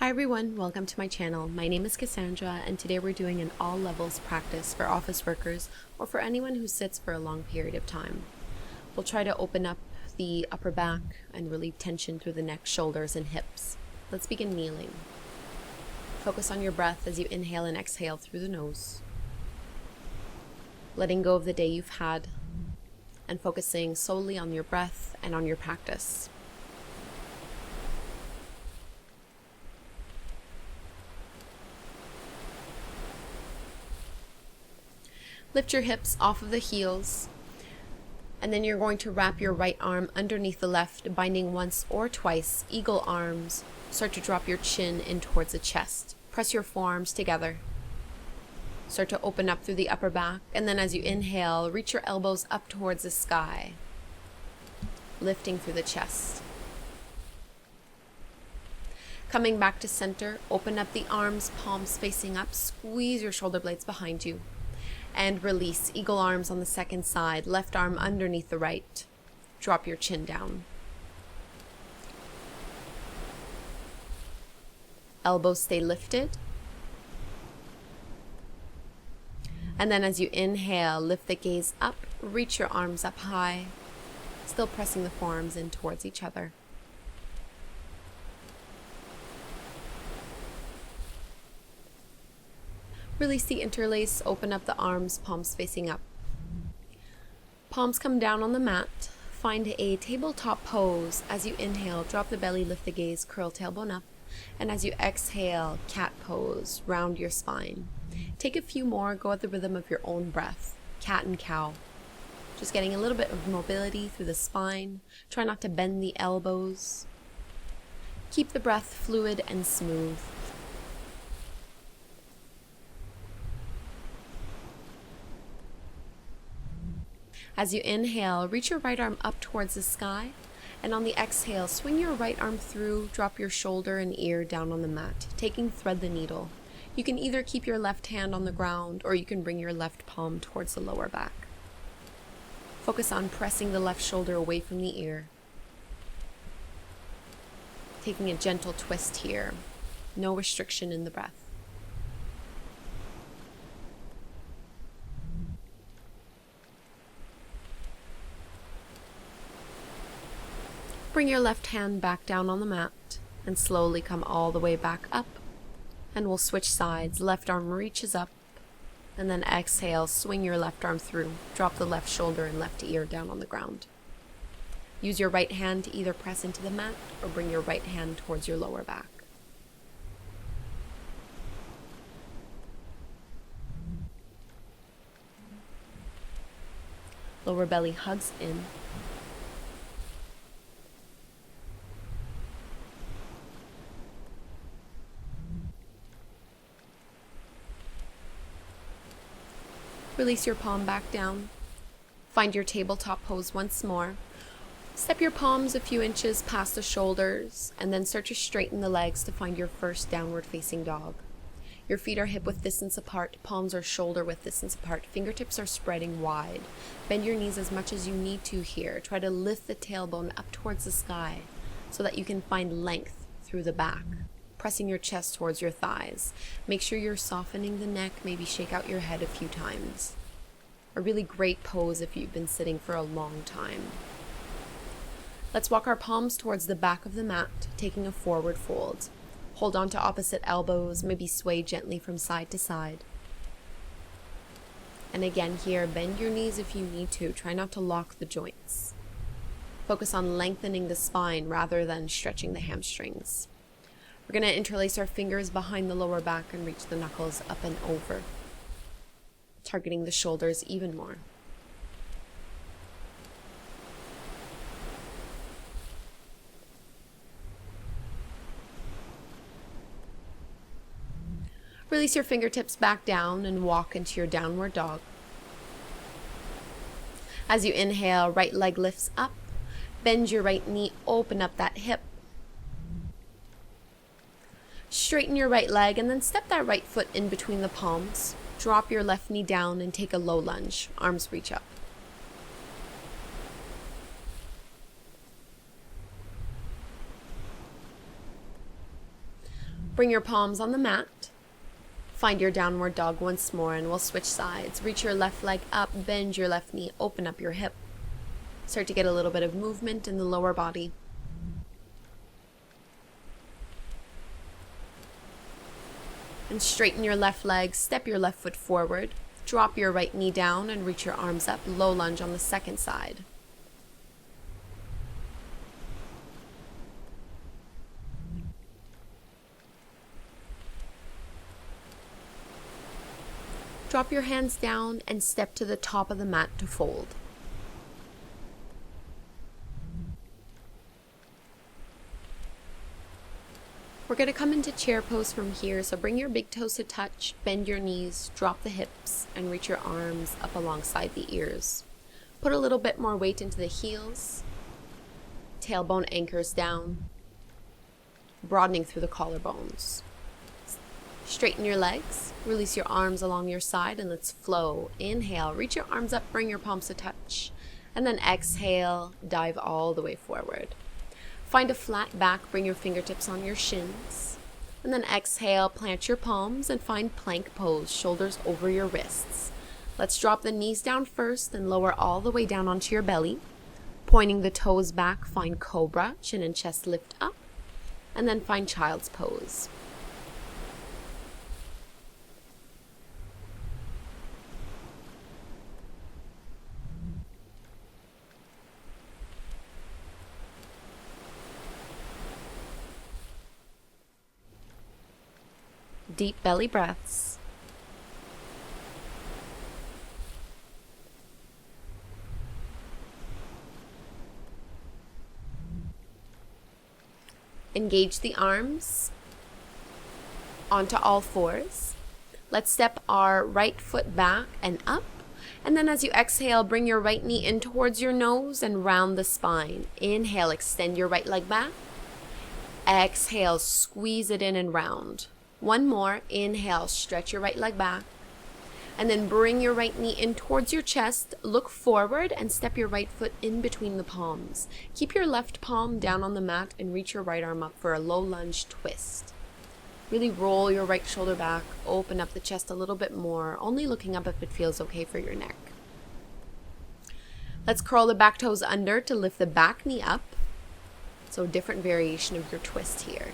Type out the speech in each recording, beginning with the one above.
Hi everyone, welcome to my channel. My name is Kassandra and today we're doing an all levels practice for office workers or for anyone who sits for a long period of time. We'll try to open up the upper back and relieve tension through the neck, shoulders, and hips. Let's begin kneeling. Focus on your breath as you inhale and exhale through the nose. Letting go of the day you've had and focusing solely on your breath and on your practice. Lift your hips off of the heels, and then you're going to wrap your right arm underneath the left, binding once or twice, eagle arms. Start to drop your chin in towards the chest. Press your forearms together. Start to open up through the upper back, and then as you inhale, reach your elbows up towards the sky, lifting through the chest. Coming back to center, open up the arms, palms facing up, squeeze your shoulder blades behind you. And release, eagle arms on the second side, left arm underneath the right. Drop your chin down. Elbows stay lifted. And then as you inhale, lift the gaze up, reach your arms up high, still pressing the forearms in towards each other. Release the interlace, open up the arms, palms facing up. Palms come down on the mat. Find a tabletop pose. As you inhale, drop the belly, lift the gaze, curl tailbone up. And as you exhale, cat pose, round your spine. Take a few more, go at the rhythm of your own breath. Cat and cow. Just getting a little bit of mobility through the spine. Try not to bend the elbows. Keep the breath fluid and smooth. As you inhale, reach your right arm up towards the sky, and on the exhale, swing your right arm through, drop your shoulder and ear down on the mat, taking thread the needle. You can either keep your left hand on the ground, or you can bring your left palm towards the lower back. Focus on pressing the left shoulder away from the ear. Taking a gentle twist here, no restriction in the breath. Bring your left hand back down on the mat and slowly come all the way back up, and we'll switch sides. Left arm reaches up, and then exhale, swing your left arm through, drop the left shoulder and left ear down on the ground. Use your right hand to either press into the mat or bring your right hand towards your lower back. Lower belly hugs in. Release your palm back down. Find your tabletop pose once more. Step your palms a few inches past the shoulders, and then start to straighten the legs to find your first downward facing dog. Your feet are hip width distance apart, palms are shoulder width distance apart, fingertips are spreading wide. Bend your knees as much as you need to here. Try to lift the tailbone up towards the sky so that you can find length through the back. Pressing your chest towards your thighs. Make sure you're softening the neck, maybe shake out your head a few times. A really great pose if you've been sitting for a long time. Let's walk our palms towards the back of the mat, taking a forward fold. Hold on to opposite elbows, maybe sway gently from side to side. And again here, bend your knees if you need to. Try not to lock the joints. Focus on lengthening the spine rather than stretching the hamstrings. We're going to interlace our fingers behind the lower back and reach the knuckles up and over, targeting the shoulders even more. Release your fingertips back down and walk into your downward dog. As you inhale, right leg lifts up, bend your right knee, open up that hip. Straighten your right leg and then step that right foot in between the palms. Drop your left knee down and take a low lunge. Arms reach up. Bring your palms on the mat. Find your downward dog once more, and we'll switch sides. Reach your left leg up, bend your left knee, open up your hip. Start to get a little bit of movement in the lower body. And straighten your left leg, step your left foot forward, drop your right knee down and reach your arms up, low lunge on the second side. Drop your hands down and step to the top of the mat to fold. We're going to come into chair pose from here, so bring your big toes to touch, bend your knees, drop the hips, and reach your arms up alongside the ears. Put a little bit more weight into the heels, tailbone anchors down, broadening through the collarbones. Straighten your legs, release your arms along your side, and let's flow. Inhale, reach your arms up, bring your palms to touch, and then exhale, dive all the way forward. Find a flat back, bring your fingertips on your shins, and then exhale, plant your palms and find plank pose, shoulders over your wrists. Let's drop the knees down first and lower all the way down onto your belly. Pointing the toes back, find cobra, chin and chest lift up, and then find child's pose. Deep belly breaths. Engage the arms onto all fours. Let's step our right foot back and up. And then as you exhale, bring your right knee in towards your nose and round the spine. Inhale, extend your right leg back. Exhale, squeeze it in and round. One more. Inhale, stretch your right leg back. And then bring your right knee in towards your chest. Look forward and step your right foot in between the palms. Keep your left palm down on the mat and reach your right arm up for a low lunge twist. Really roll your right shoulder back. Open up the chest a little bit more, only looking up if it feels okay for your neck. Let's curl the back toes under to lift the back knee up. So a different variation of your twist here.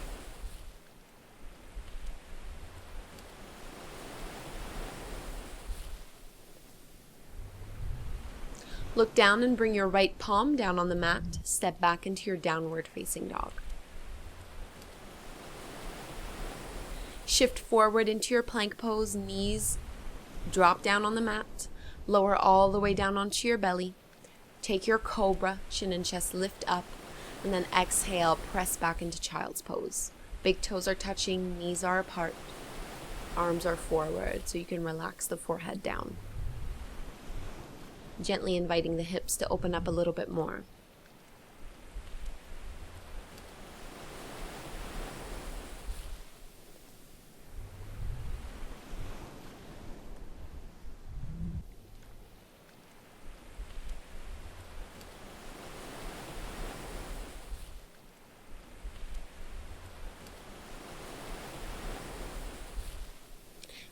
Look down and bring your right palm down on the mat. Step back into your downward facing dog. Shift forward into your plank pose. Knees drop down on the mat. Lower all the way down onto your belly. Take your cobra, chin and chest lift up. And then exhale, press back into child's pose. Big toes are touching, knees are apart. Arms are forward, so you can relax the forehead down. Gently inviting the hips to open up a little bit more.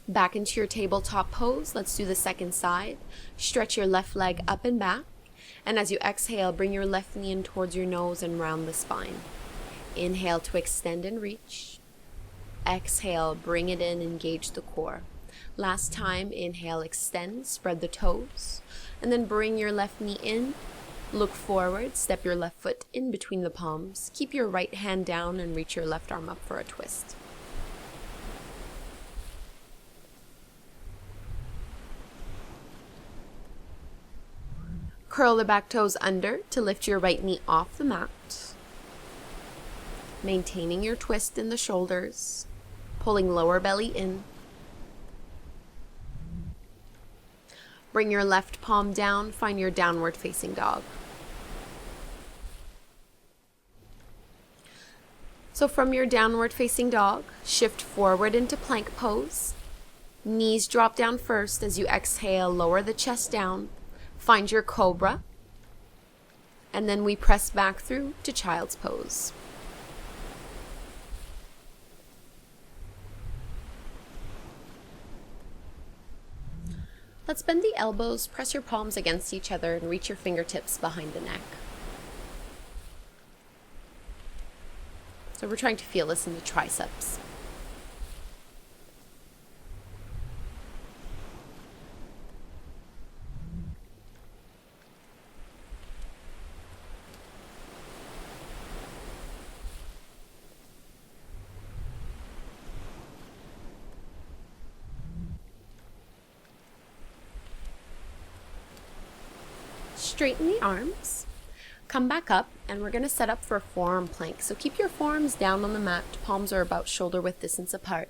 Back into your tabletop pose. Let's do the second side. Stretch your left leg up and back. And as you exhale, bring your left knee in towards your nose and round the spine. Inhale to extend and reach. Exhale, bring it in, engage the core. Last time, inhale, extend, spread the toes. And then bring your left knee in. Look forward, step your left foot in between the palms. Keep your right hand down and reach your left arm up for a twist. Curl the back toes under to lift your right knee off the mat. Maintaining your twist in the shoulders, pulling lower belly in. Bring your left palm down, find your downward facing dog. So from your downward facing dog, shift forward into plank pose. Knees drop down first. As you exhale, lower the chest down. Find your cobra, and then we press back through to child's pose. Let's bend the elbows, press your palms against each other, and reach your fingertips behind the neck. So we're trying to feel this in the triceps. Straighten the arms, come back up, and we're going to set up for a forearm plank. So keep your forearms down on the mat, palms are about shoulder width distance apart,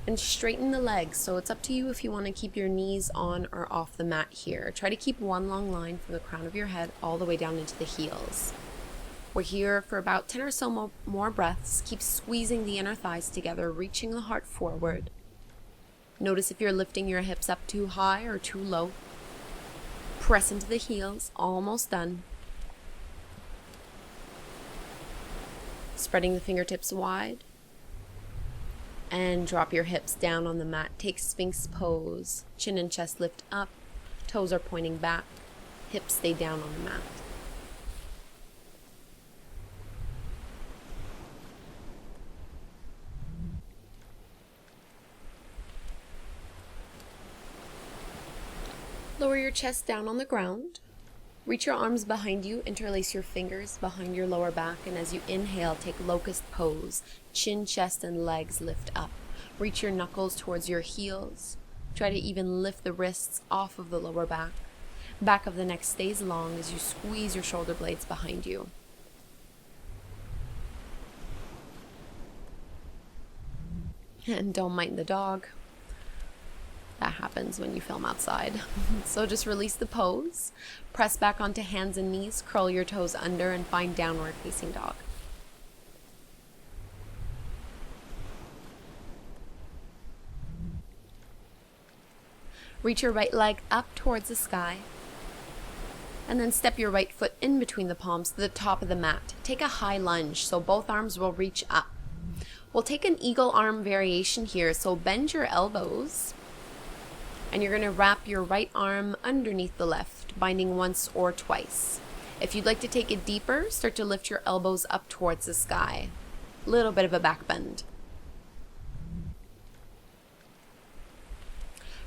and straighten the legs. So it's up to you if you want to keep your knees on or off the mat here. Try to keep one long line from the crown of your head all the way down into the heels. We're here for about 10 or so more breaths. Keep squeezing the inner thighs together, reaching the heart forward. Notice if you're lifting your hips up too high or too low. Press into the heels, almost done. Spreading the fingertips wide. And drop your hips down on the mat. Take Sphinx pose. Chin and chest lift up. Toes are pointing back. Hips stay down on the mat. Lower your chest down on the ground. Reach your arms behind you, interlace your fingers behind your lower back, and as you inhale, take locust pose. Chin, chest, and legs lift up. Reach your knuckles towards your heels. Try to even lift the wrists off of the lower back. Back of the neck stays long as you squeeze your shoulder blades behind you. And don't mind the dog. That happens when you film outside. So just release the pose, press back onto hands and knees, curl your toes under, and find downward facing dog. Reach your right leg up towards the sky, and then step your right foot in between the palms to the top of the mat. Take a high lunge, so both arms will reach up. We'll take an eagle arm variation here, so bend your elbows, and you're going to wrap your right arm underneath the left, binding once or twice. If you'd like to take it deeper, start to lift your elbows up towards the sky. Little bit of a back bend.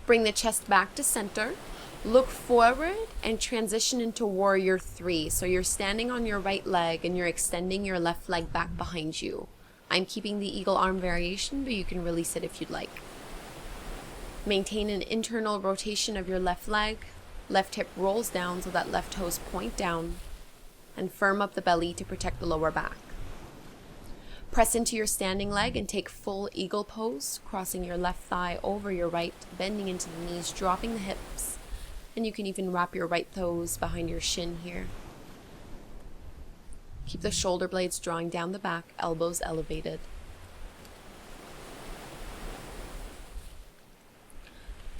Bring the chest back to center. Look forward and transition into warrior 3. So you're standing on your right leg and you're extending your left leg back behind you. I'm keeping the eagle arm variation, but you can release it if you'd like. Maintain an internal rotation of your left leg. Left hip rolls down so that left toes point down, and firm up the belly to protect the lower back. Press into your standing leg and take full eagle pose, crossing your left thigh over your right, bending into the knees, dropping the hips, and you can even wrap your right toes behind your shin here. Keep the shoulder blades drawing down the back, elbows elevated.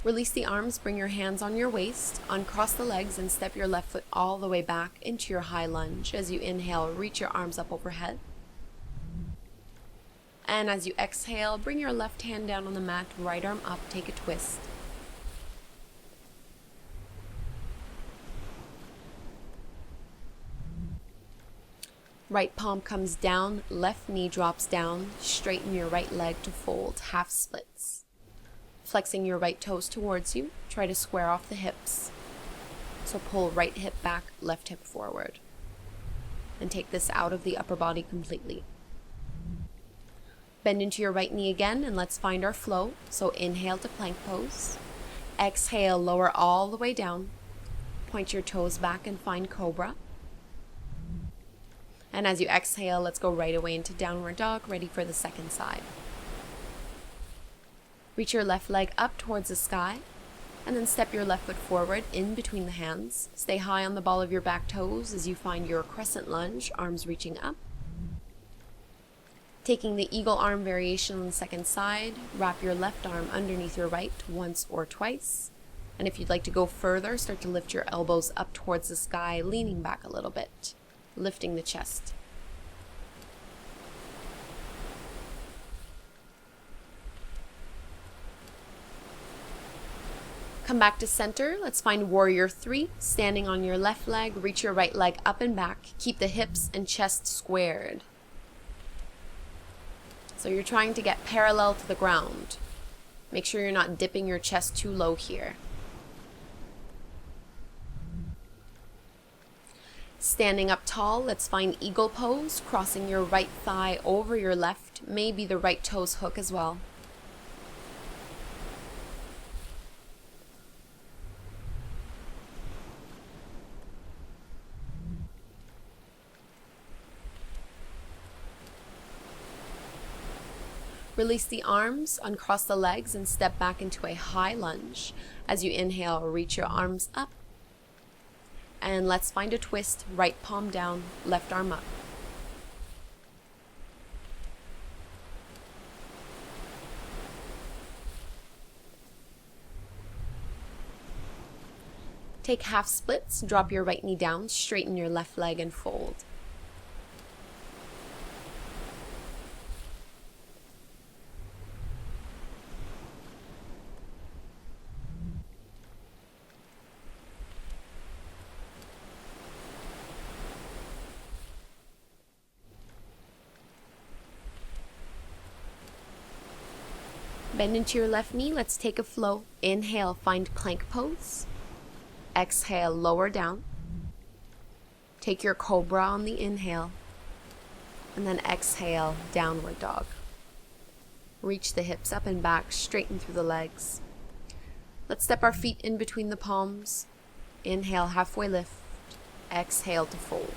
Release the arms, bring your hands on your waist, uncross the legs, and step your left foot all the way back into your high lunge. As you inhale, reach your arms up overhead. And as you exhale, bring your left hand down on the mat, right arm up, take a twist. Right palm comes down, left knee drops down, straighten your right leg to fold, half splits. Flexing your right toes towards you, try to square off the hips. So pull right hip back, left hip forward. And take this out of the upper body completely. Bend into your right knee again, and let's find our flow. So inhale to plank pose. Exhale, lower all the way down. Point your toes back and find cobra. And as you exhale, let's go right away into downward dog, ready for the second side. Reach your left leg up towards the sky, and then step your left foot forward in between the hands. Stay high on the ball of your back toes as you find your crescent lunge, arms reaching up. Taking the eagle arm variation on the second side, wrap your left arm underneath your right once or twice. And if you'd like to go further, start to lift your elbows up towards the sky, leaning back a little bit, lifting the chest. Come back to center. Let's find warrior 3. Standing on your left leg, reach your right leg up and back. Keep the hips and chest squared. So you're trying to get parallel to the ground. Make sure you're not dipping your chest too low here. Standing up tall, let's find eagle pose, crossing your right thigh over your left, maybe the right toes hook as well. Release the arms, uncross the legs, and step back into a high lunge. As you inhale, reach your arms up. And let's find a twist, right palm down, left arm up. Take half splits, drop your right knee down, straighten your left leg and fold. Bend into your left knee. Let's take a flow. Inhale, find plank pose. Exhale, lower down. Take your cobra on the inhale. And then exhale, downward dog. Reach the hips up and back, straighten through the legs. Let's step our feet in between the palms. Inhale, halfway lift. Exhale to fold.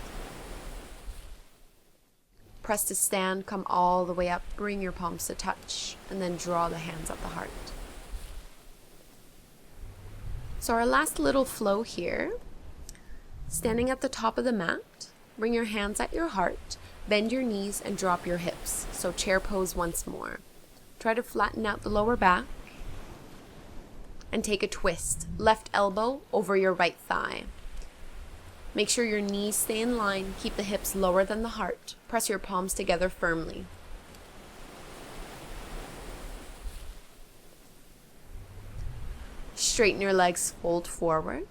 Press to stand, come all the way up, bring your palms to touch, and then draw the hands up the heart. So our last little flow here, standing at the top of the mat, bring your hands at your heart, bend your knees and drop your hips. So chair pose once more. Try to flatten out the lower back and take a twist. Left elbow over your right thigh. Make sure your knees stay in line. Keep the hips lower than the heart. Press your palms together firmly. Straighten your legs, fold forward.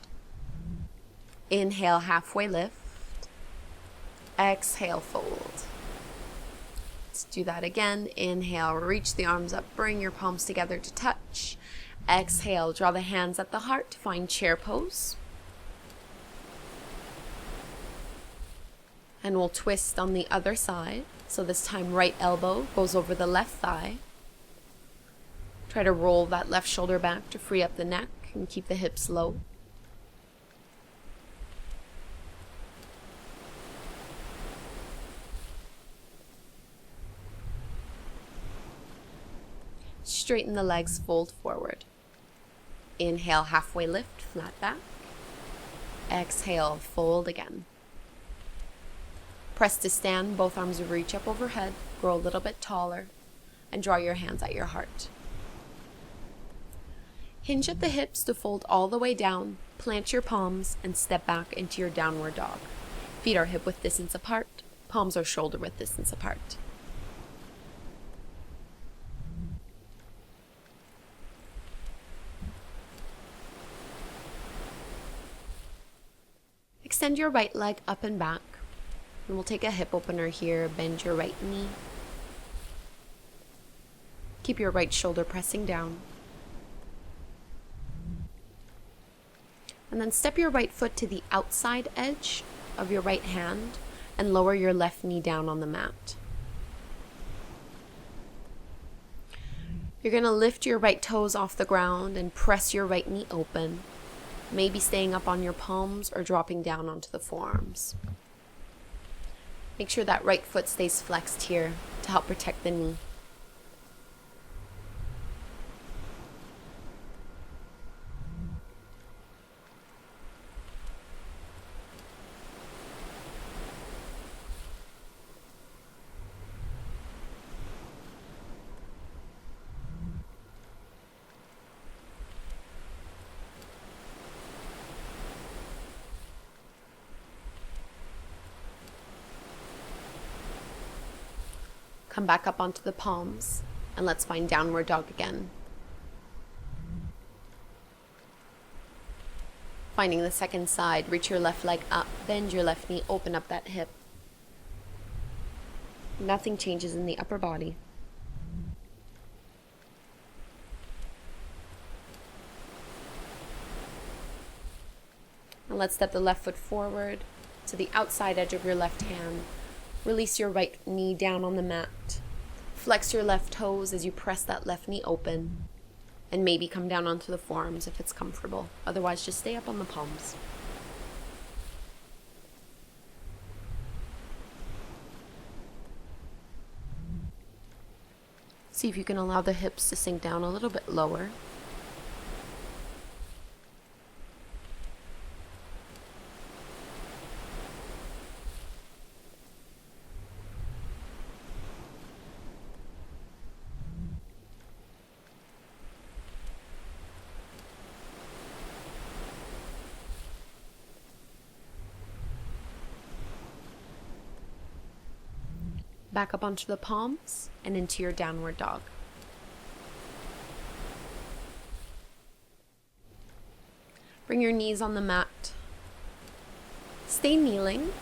Inhale, halfway lift. Exhale, fold. Let's do that again. Inhale, reach the arms up, bring your palms together to touch. Exhale, draw the hands at the heart, find chair pose. And we'll twist on the other side. So this time right elbow goes over the left thigh. Try to roll that left shoulder back to free up the neck and keep the hips low. Straighten the legs, fold forward. Inhale, halfway lift, flat back. Exhale, fold again. Press to stand, both arms reach up overhead, grow a little bit taller, and draw your hands at your heart. Hinge at the hips to fold all the way down, plant your palms, and step back into your downward dog. Feet are hip width distance apart, palms are shoulder width distance apart. Extend your right leg up and back. And we'll take a hip opener here, bend your right knee. Keep your right shoulder pressing down. And then step your right foot to the outside edge of your right hand and lower your left knee down on the mat. You're going to lift your right toes off the ground and press your right knee open, maybe staying up on your palms or dropping down onto the forearms. Make sure that right foot stays flexed here to help protect the knee. Come back up onto the palms, and let's find downward dog again. Finding the second side, reach your left leg up, bend your left knee, open up that hip. Nothing changes in the upper body. And let's step the left foot forward to the outside edge of your left hand. Release your right knee down on the mat. Flex your left toes as you press that left knee open. And maybe come down onto the forearms if it's comfortable. Otherwise, just stay up on the palms. See if you can allow the hips to sink down a little bit lower. Back up onto the palms and into your downward dog. Bring your knees on the mat. Stay kneeling,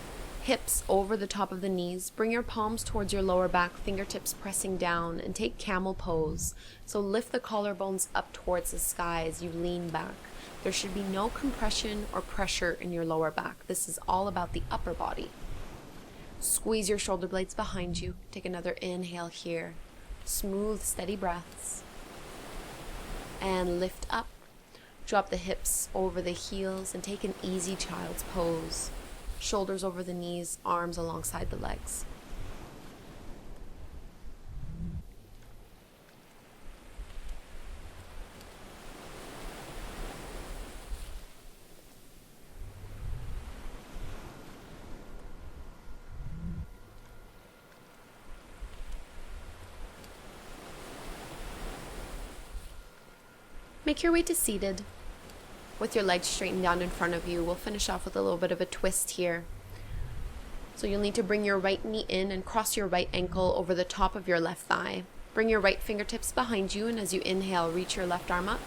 hips over the top of the knees. Bring your palms towards your lower back, fingertips pressing down, and take Camel Pose. So lift the collarbones up towards the sky as you lean back. There should be no compression or pressure in your lower back. This is all about the upper body. Squeeze your shoulder blades behind you. Take another inhale here. Smooth, steady breaths. And lift up. Drop the hips over the heels and take an easy child's pose. Shoulders over the knees, arms alongside the legs. Make your way to seated. With your legs straightened down in front of you, we'll finish off with a little bit of a twist here. So you'll need to bring your right knee in and cross your right ankle over the top of your left thigh. Bring your right fingertips behind you, and as you inhale, reach your left arm up.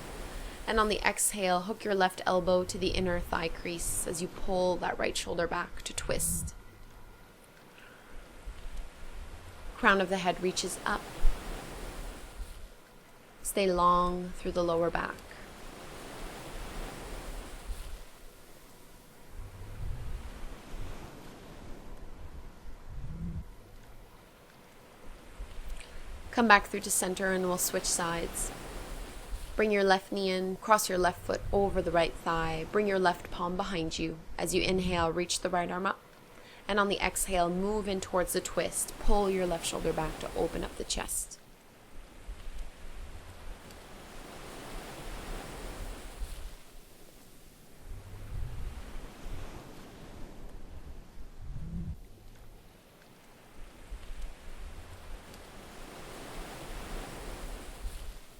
And on the exhale, hook your left elbow to the inner thigh crease as you pull that right shoulder back to twist. Crown of the head reaches up. Stay long through the lower back. Come back through to center and we'll switch sides. Bring your left knee in, cross your left foot over the right thigh. Bring your left palm behind you. As you inhale, reach the right arm up. And on the exhale, move in towards the twist. Pull your left shoulder back to open up the chest.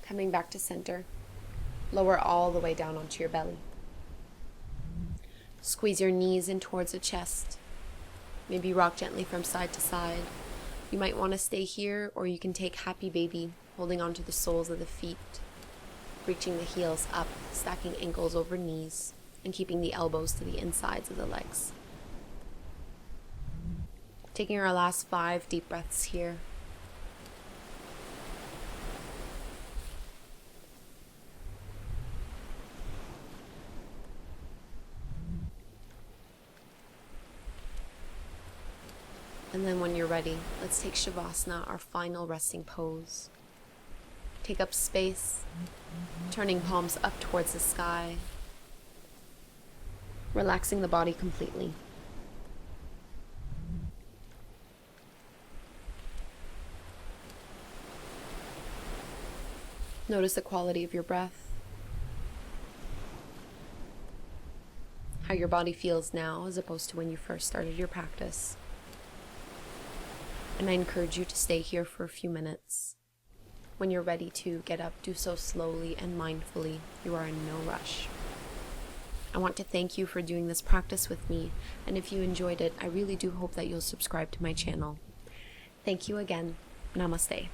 Coming back to center. Lower all the way down onto your belly. Squeeze your knees in towards the chest. Maybe rock gently from side to side. You might want to stay here, or you can take Happy Baby, holding onto the soles of the feet, reaching the heels up, stacking ankles over knees, and keeping the elbows to the insides of the legs. Taking our last 5 deep breaths here. And then when you're ready, let's take Shavasana, our final resting pose. Take up space, turning palms up towards the sky, relaxing the body completely. Notice the quality of your breath, how your body feels now as opposed to when you first started your practice. And I encourage you to stay here for a few minutes. When you're ready to get up, do so slowly and mindfully. You are in no rush. I want to thank you for doing this practice with me, and if you enjoyed it, I really do hope that you'll subscribe to my channel. Thank you again. Namaste.